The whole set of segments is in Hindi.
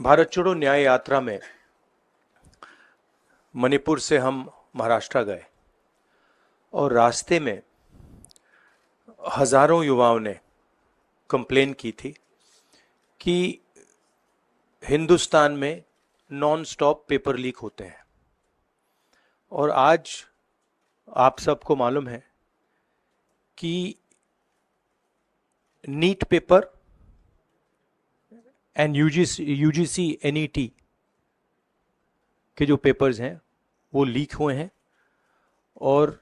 भारत छोड़ो न्याय यात्रा में मणिपुर से हम महाराष्ट्र गए और रास्ते में हजारों युवाओं ने कंप्लेन की थी कि हिंदुस्तान में नॉन स्टॉप पेपर लीक होते हैं। और आज आप सबको मालूम है कि NEET paper and UGC NET के जो पेपर्स हैं वो लीक हुए हैं और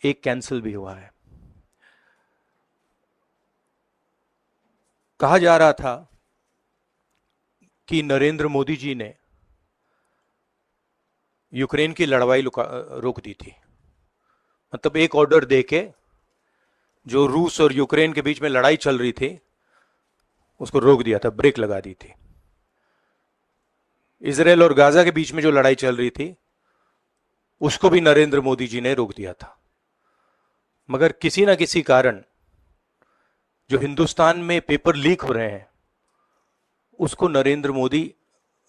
एक कैंसिल भी हुआ है। कहा जा रहा था कि नरेंद्र मोदी जी ने यूक्रेन की लड़ाई रोक दी थी। मतलब एक ऑर्डर देके जो रूस और यूक्रेन के बीच में लड़ाई चल रही थी उसको रोक दिया था, ब्रेक लगा दी थी। इजराइल और गाजा के बीच में जो लड़ाई चल रही थी उसको भी नरेंद्र मोदी जी ने रोक दिया था। मगर किसी ना किसी कारण जो हिंदुस्तान में पेपर लीक हो रहे हैं उसको नरेंद्र मोदी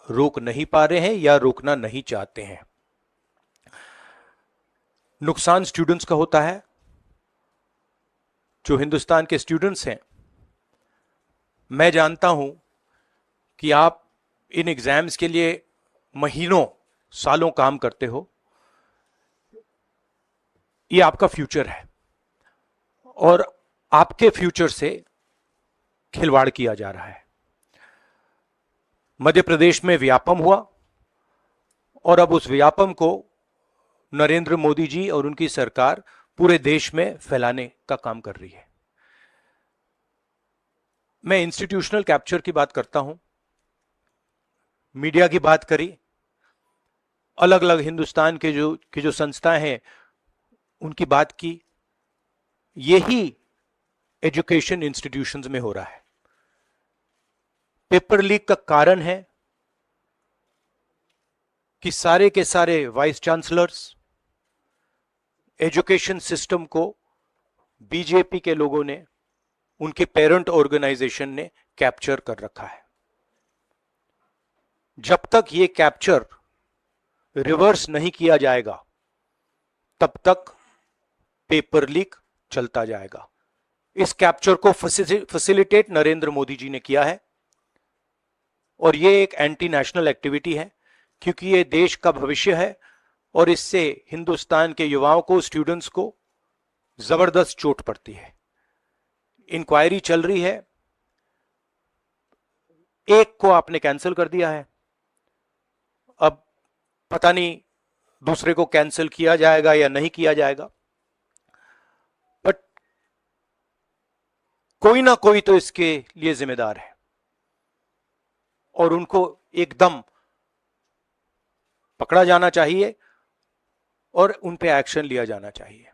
रोक नहीं पा रहे हैं या रोकना नहीं चाहते हैं। नुकसान स्टूडेंट्स का होता है। जो हिंदुस्तान के स्टूडेंट्स हैं, मैं जानता हूं कि आप इन एग्जाम्स के लिए महीनों सालों काम करते हो। ये आपका फ्यूचर है और आपके फ्यूचर से खिलवाड़ किया जा रहा है। मध्य प्रदेश में व्यापम हुआ और अब उस व्यापम को नरेंद्र मोदी जी और उनकी सरकार पूरे देश में फैलाने का काम कर रही है। मैं इंस्टीट्यूशनल कैप्चर की बात करता हूं, मीडिया की बात करी, अलग अलग हिंदुस्तान के जो संस्थाएं हैं उनकी बात की। यही एजुकेशन इंस्टीट्यूशंस में हो रहा है। पेपर लीक का कारण है कि सारे के सारे वाइस चांसलर्स, एजुकेशन सिस्टम को बीजेपी के लोगों ने, उनके पेरेंट ऑर्गेनाइजेशन ने कैप्चर कर रखा है। जब तक ये कैप्चर रिवर्स नहीं किया जाएगा तब तक पेपर लीक चलता जाएगा। इस कैप्चर को फैसिलिटेट नरेंद्र मोदी जी ने किया है और ये एक एंटी नेशनल एक्टिविटी है क्योंकि ये देश का भविष्य है और इससे हिंदुस्तान के युवाओं को, स्टूडेंट्स को जबरदस्त चोट पड़ती है। इंक्वायरी चल रही है, एक को आपने कैंसिल कर दिया है, अब पता नहीं दूसरे को कैंसिल किया जाएगा या नहीं किया जाएगा, बट कोई ना कोई तो इसके लिए जिम्मेदार है और उनको एकदम पकड़ा जाना चाहिए और उन पे एक्शन लिया जाना चाहिए।